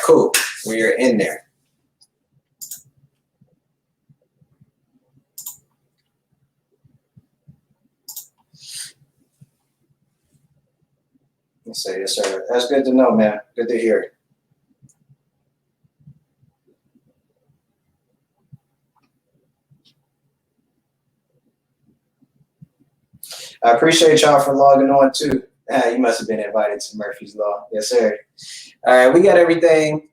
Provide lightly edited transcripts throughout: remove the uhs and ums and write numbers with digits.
cool. We are in there. Let's say yes, sir. That's good to know, man. Good to hear. I appreciate y'all for logging on too. You must have been invited to Murphy's Law. Yes, sir. All right, we got everything.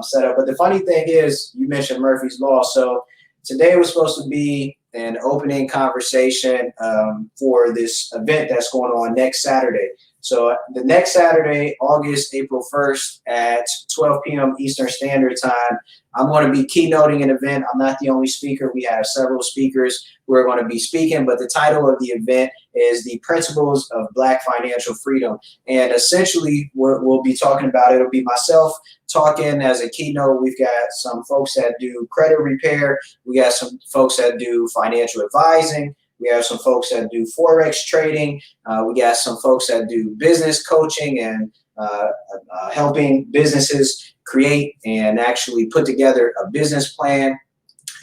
Set up. But the funny thing is, you mentioned Murphy's Law. So today was supposed to be an opening conversation for this event that's going on next Saturday. So the next Saturday, April 1st at 12 p.m. Eastern Standard Time, I'm going to be keynoting an event. I'm not the only speaker. We have several speakers who are going to be speaking, but the title of the event is The Principles of Black Financial Freedom. And essentially what we'll be talking about, it'll be myself talking as a keynote. We've got some folks that do credit repair. We got some folks that do financial advising. We have some folks that do Forex trading. We got some folks that do business coaching and helping businesses create and actually put together a business plan.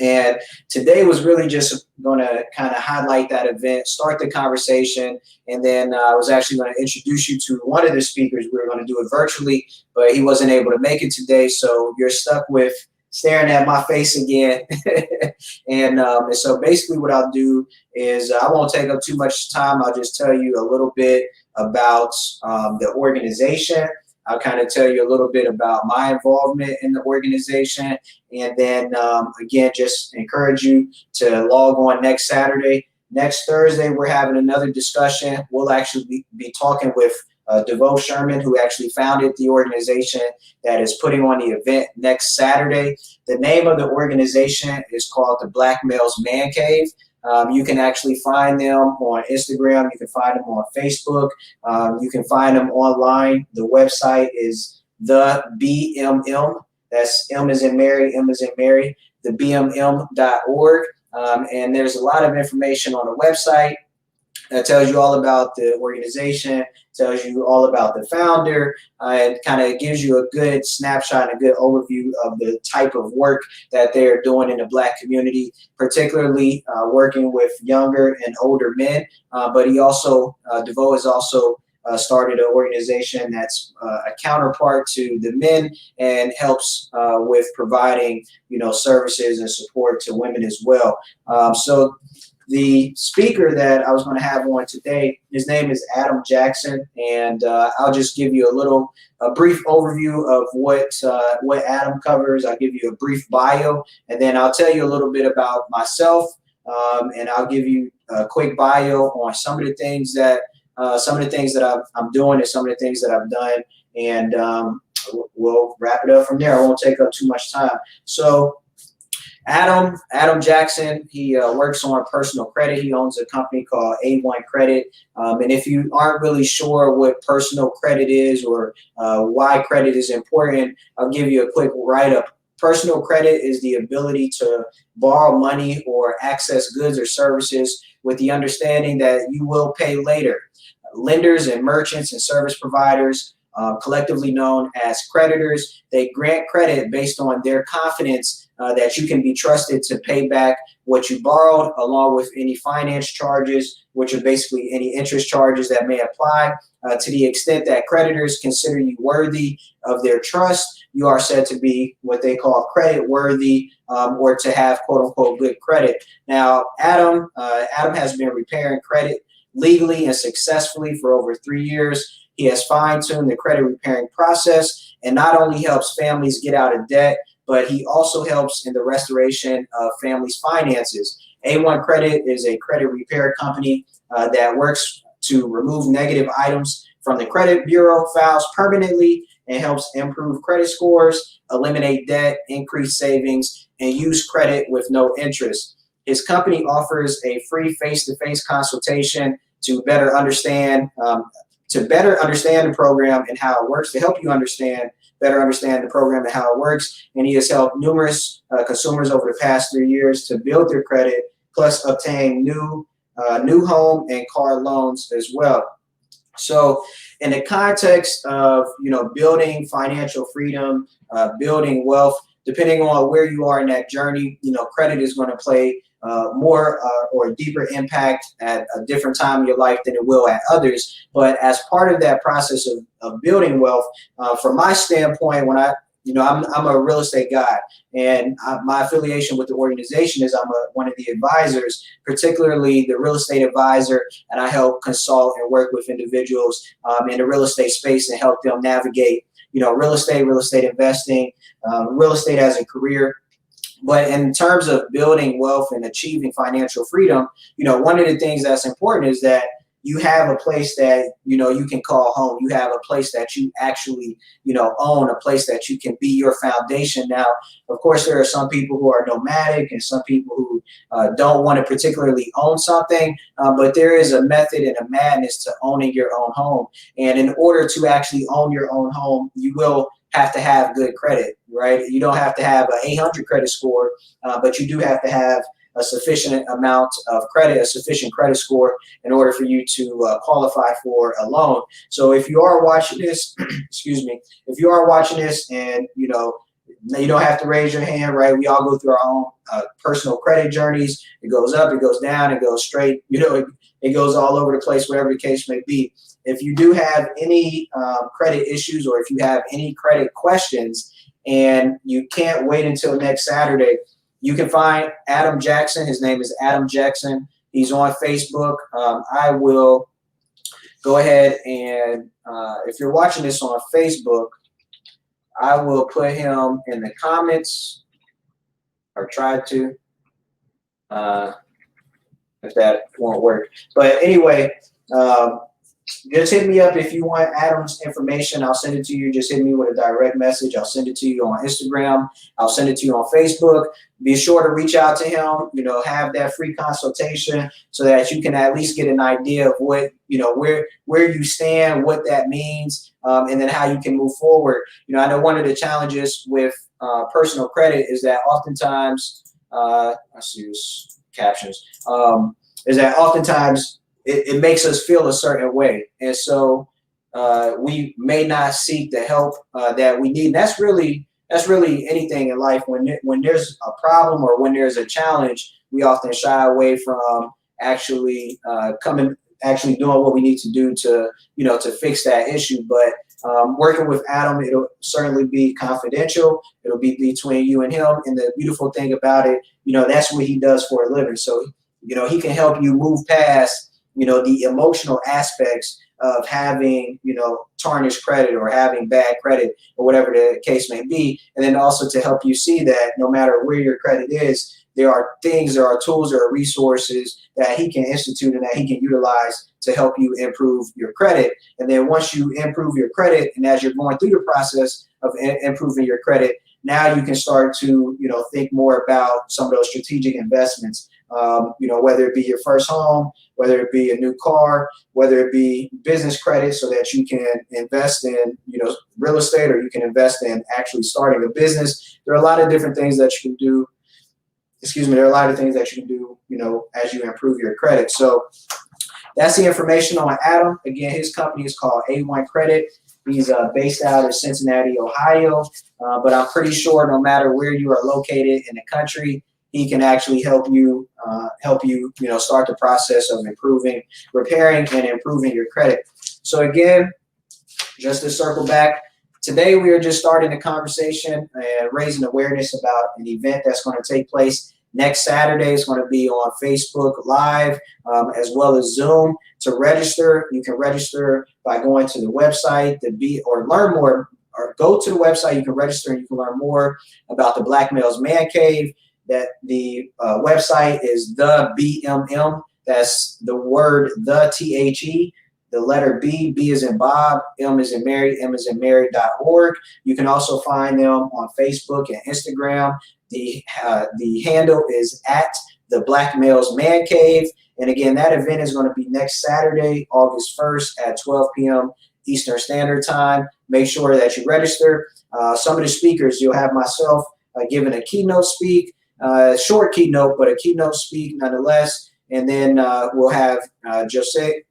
And today was really just going to kind of highlight that event, start the conversation, and then I was actually going to introduce you to one of the speakers. We were going to do it virtually, but he wasn't able to make it today, so you're stuck with staring at my face again. And so basically what I'll do is I won't take up too much time. I'll just tell you a little bit about the organization. I'll kind of tell you a little bit about my involvement in the organization. And then, again, just encourage you to log on next Saturday. Next Thursday, we're having another discussion. We'll actually be talking with DeVoe Sherman, who actually founded the organization that is putting on the event next Saturday. The name of the organization is called the Black Males Man Cave. You can actually find them on Instagram. You can find them on Facebook. You can find them online. The website is the BMM. That's M as in Mary, M as in Mary, the BMM.org. And there's a lot of information on the website that tells you all about the organization, tells you all about the founder, and kind of gives you a good snapshot and a good overview of the type of work that they're doing in the Black community, particularly working with younger and older men. But he also, DeVoe has also started an organization that's a counterpart to the men and helps with providing, services and support to women as well. So the speaker that I was going to have on today, his name is Adam Jackson, and I'll just give you a brief overview of what Adam covers. I'll give you a brief bio, and then I'll tell you a little bit about myself, and I'll give you a quick bio on some of the things that I'm doing and some of the things that I've done, and we'll wrap it up from there. I won't take up too much time. So Adam Jackson, he works on personal credit. He owns a company called A1 Credit. And if you aren't really sure what personal credit is or why credit is important, I'll give you a quick write-up. Personal credit is the ability to borrow money or access goods or services with the understanding that you will pay later. Lenders and merchants and service providers, collectively known as creditors, they grant credit based on their confidence that you can be trusted to pay back what you borrowed, along with any finance charges, which are basically any interest charges that may apply. To the extent that creditors consider you worthy of their trust, you are said to be what they call credit worthy, or to have quote unquote good credit. Now, Adam has been repairing credit legally and successfully for over 3 years. He has fine-tuned the credit repairing process and not only helps families get out of debt, but he also helps in the restoration of families' finances. A1 Credit is a credit repair company that works to remove negative items from the credit bureau files permanently and helps improve credit scores, eliminate debt, increase savings, and use credit with no interest. His company offers a free face-to-face consultation to better understand the program and how it works, to help you better understand the program and how it works. And he has helped numerous consumers over the past 3 years to build their credit, plus obtain new home and car loans as well. So in the context of, building financial freedom, building wealth, depending on where you are in that journey, credit is going to play more or deeper impact at a different time in your life than it will at others. But as part of that process of building wealth, from my standpoint, when I'm a real estate guy, and my affiliation with the organization is I'm one of the advisors, particularly the real estate advisor, and I help consult and work with individuals in the real estate space and help them navigate, real estate investing, real estate as a career. But in terms of building wealth and achieving financial freedom, one of the things that's important is that you have a place that, you can call home. You have a place that you actually, own, a place that you can be your foundation. Now, of course, there are some people who are nomadic and some people who don't want to particularly own something, but there is a method and a madness to owning your own home. And in order to actually own your own home, you will have to have good credit, right? You don't have to have an 800 credit score, but you do have to have a sufficient amount of credit, a sufficient credit score in order for you to qualify for a loan. So if you are watching this, excuse me, if you are watching this and, you don't have to raise your hand, right? We all go through our own personal credit journeys. It goes up, it goes down, it goes straight, it goes all over the place, whatever the case may be. If you do have any credit issues or if you have any credit questions and you can't wait until next Saturday, you can find Adam Jackson. His name is Adam Jackson. He's on Facebook. I will go ahead and if you're watching this on Facebook, I will put him in the comments or try to, if that won't work. But anyway, just hit me up if you want Adam's information. I'll send it to you. Just hit me with a direct message. I'll send it to you on Instagram. I'll send it to you on Facebook. Be sure to reach out to him, have that free consultation so that you can at least get an idea of what, where you stand, what that means, and then how you can move forward. I know one of the challenges with personal credit is that oftentimes, I see this captions, is that oftentimes it makes us feel a certain way. And so we may not seek the help that we need. And that's really anything in life. When there's a problem or when there's a challenge, we often shy away from actually doing what we need to do to fix that issue. But working with Adam, it'll certainly be confidential. It'll be between you and him. And the beautiful thing about it, that's what he does for a living. So, he can help you move past the emotional aspects of having, tarnished credit or having bad credit or whatever the case may be. And then also to help you see that no matter where your credit is, there are things, there are tools, there are resources that he can institute and that he can utilize to help you improve your credit. And then once you improve your credit, and as you're going through the process of improving your credit, now you can start to, think more about some of those strategic investments. Whether it be your first home, whether it be a new car, whether it be business credit so that you can invest in, real estate, or you can invest in actually starting a business. There are a lot of different things that you can do. There are a lot of things that you can do, as you improve your credit. So that's the information on Adam. Again, his company is called A1 Credit. He's based out of Cincinnati, Ohio. But I'm pretty sure no matter where you are located in the country, he can actually help you, start the process of improving, repairing, and improving your credit. So again, just to circle back, today we are just starting the conversation and raising awareness about an event that's going to take place next Saturday. It's going to be on Facebook Live as well as Zoom. To register, you can register by going to the website or learn more, or go to the website. You can register and you can learn more about the Black Males Man Cave. That the website is the BMM. That's the word the THE, the letter B is in Bob, M is in Mary, M is in Mary.org. You can also find them on Facebook and Instagram. The handle is at the Black Males Man Cave. And again, that event is going to be next Saturday, August 1st at 12 p.m. Eastern Standard Time. Make sure that you register. Some of the speakers, you'll have myself giving a keynote speak. Short keynote, but a keynote speak nonetheless. And then we'll have Jose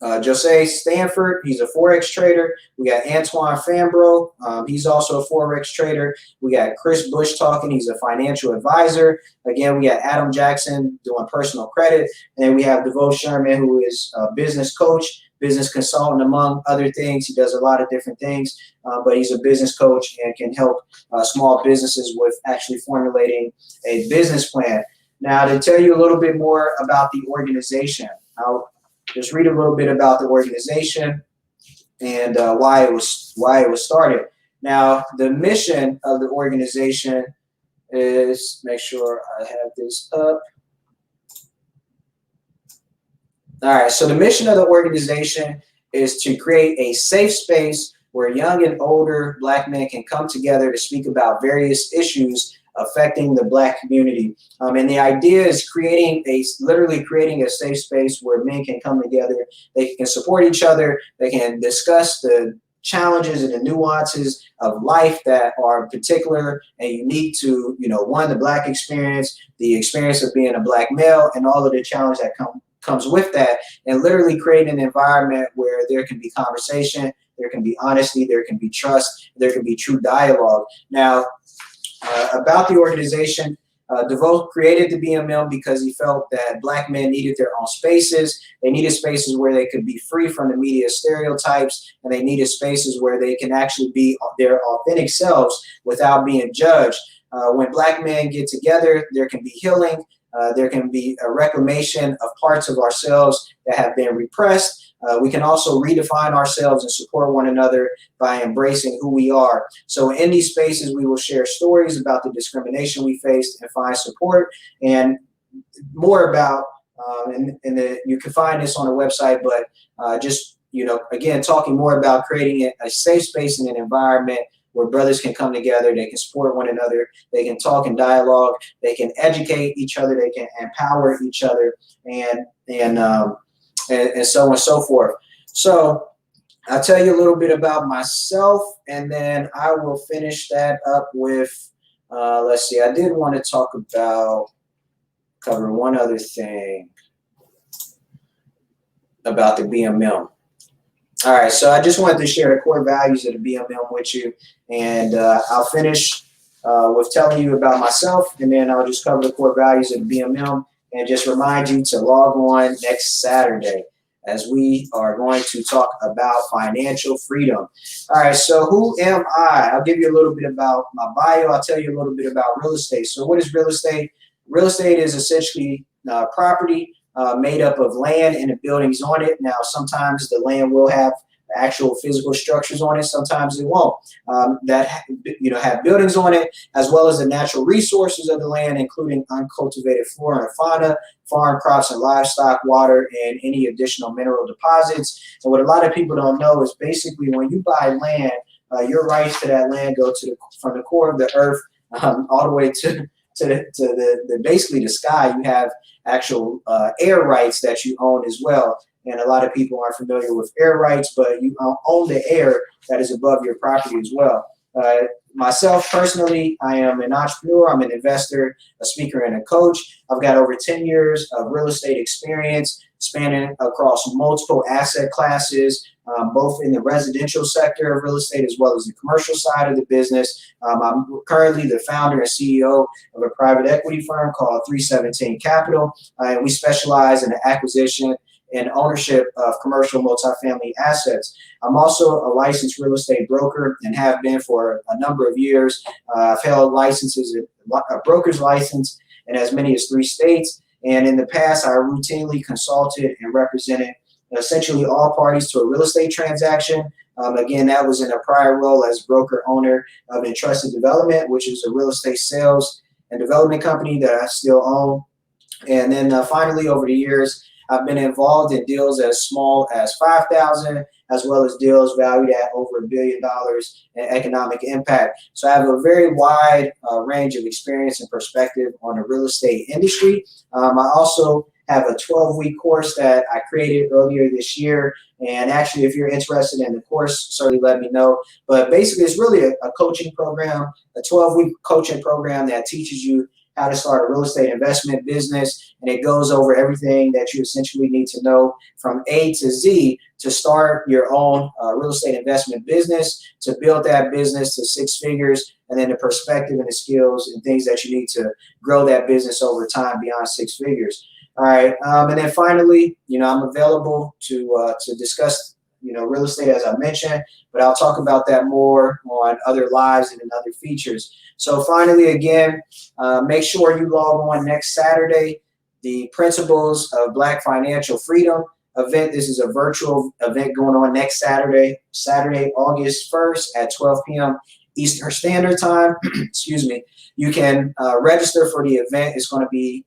Jose Stanford, he's a Forex trader. We got Antoine Fambro, he's also a Forex trader. We got Chris Bush talking, he's a financial advisor. Again, we got Adam Jackson doing personal credit. And then we have DeVoe Sherman, who is a business coach, business consultant, among other things. He does a lot of different things, but he's a business coach and can help small businesses with actually formulating a business plan. Now, to tell you a little bit more about the organization, I'll just read a little bit about the organization and why it was started. Now, the mission of the organization is, make sure I have this up. All right, so the mission of the organization is to create a safe space where young and older Black men can come together to speak about various issues affecting the Black community. And the idea is literally creating a safe space where men can come together, they can support each other, they can discuss the challenges and the nuances of life that are particular and unique to, one, the Black experience, the experience of being a Black male, and all of the challenge that comes with that, and literally create an environment where there can be conversation, there can be honesty, there can be trust, there can be true dialogue. Now, about the organization, DeVoe created the BMM because he felt that Black men needed their own spaces. They needed spaces where they could be free from the media stereotypes, and they needed spaces where they can actually be their authentic selves without being judged. When Black men get together, there can be healing. There can be a reclamation of parts of ourselves that have been repressed. We can also redefine ourselves and support one another by embracing who we are. So in these spaces, we will share stories about the discrimination we faced and find support, and more about, you can find this on the website, but again, talking more about creating a safe space and an environment where brothers can come together, they can support one another, they can talk and dialogue, they can educate each other, they can empower each other, and so on and so forth. So I'll tell you a little bit about myself, and then I will finish that up with, let's see, I did want to cover one other thing about the BMM. All right, so I just wanted to share the core values of the BMM with you, and I'll finish with telling you about myself, and then I'll just cover the core values of the BMM and just remind you to log on next Saturday as we are going to talk about financial freedom. All right, so who am I? I'll give you a little bit about my bio. I'll tell you a little bit about real estate. So what is real estate? Real estate is essentially property made up of land and the buildings on it. Now, sometimes the land will have actual physical structures on it. Sometimes it won't. That have buildings on it, as well as the natural resources of the land, including uncultivated flora and fauna, farm crops and livestock, water, and any additional mineral deposits. And what a lot of people don't know is basically when you buy land, your rights to that land go from the core of the earth all the way to basically the sky. You have actual air rights that you own as well. And a lot of people aren't familiar with air rights, but you own the air that is above your property as well. Myself, personally, I am an entrepreneur, I'm an investor, a speaker, and a coach. I've got over 10 years of real estate experience spanning across multiple asset classes, both in the residential sector of real estate as well as the commercial side of the business. I'm currently the founder and CEO of a private equity firm called 317 Capital, and we specialize in the acquisition and ownership of commercial multifamily assets. I'm also a licensed real estate broker and have been for a number of years. I've held licenses, a broker's license in as many as 3 states. And in the past, I routinely consulted and represented essentially all parties to a real estate transaction. Again, that was in a prior role as broker owner of Entrusted Development, which is a real estate sales and development company that I still own. And then finally, over the years, I've been involved in deals as small as $5,000, as well as deals valued at over $1 billion in economic impact. So I have a very wide range of experience and perspective on the real estate industry. I also have a 12-week course that I created earlier this year. And actually, if you're interested in the course, certainly let me know. But basically, it's really a coaching program, a 12-week coaching program that teaches you how to start a real estate investment business, and it goes over everything that you essentially need to know from A to Z to start your own real estate investment business, to build that business to 6 figures, and then the perspective and the skills and things that you need to grow that business over time beyond 6 figures. All right, and then finally, I'm available to discuss real estate, as I mentioned, but I'll talk about that more on other lives and in other features. So finally, again, make sure you log on next Saturday, the Principles of Black Financial Freedom event. This is a virtual event going on next Saturday, August 1st at 12 p.m. Eastern Standard Time. Excuse me. You can register for the event. It's going to be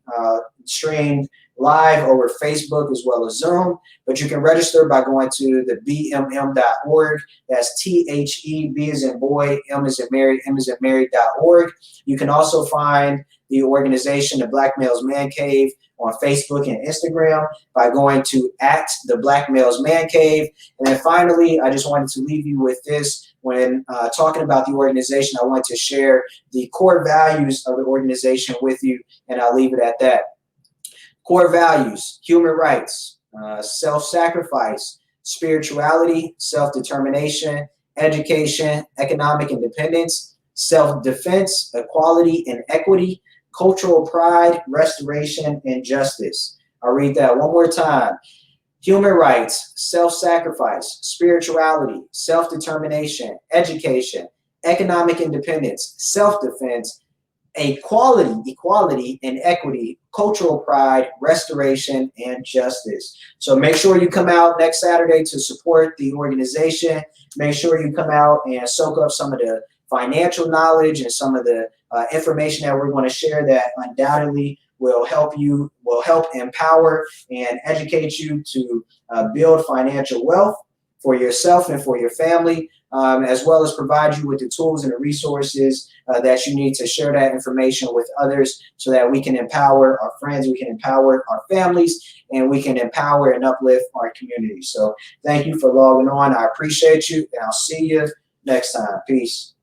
streamed live over Facebook as well as Zoom, but you can register by going to the bmm.org. That's THE, B as in boy, M as in Mary, M as in Mary.org. You can also find the organization, the Black Males Man Cave, on Facebook and Instagram by going to @the Black Males Man Cave. And then finally, I just wanted to leave you with this. When talking about the organization, I want to share the core values of the organization with you, and I'll leave it at that. Core values: human rights, self-sacrifice, spirituality, self-determination, education, economic independence, self-defense, equality and equity, cultural pride, restoration, and justice. I'll read that one more time. Human rights, self-sacrifice, spirituality, self-determination, education, economic independence, self-defense, equality and equity, cultural pride, restoration, and justice. So make sure you come out next Saturday to support the organization. Make sure you come out and soak up some of the financial knowledge and some of the information that we're going to share that undoubtedly will help empower and educate you to build financial wealth for yourself and for your family, as well as provide you with the tools and the resources that you need to share that information with others so that we can empower our friends, we can empower our families, and we can empower and uplift our community. So thank you for logging on. I appreciate you, and I'll see you next time. Peace.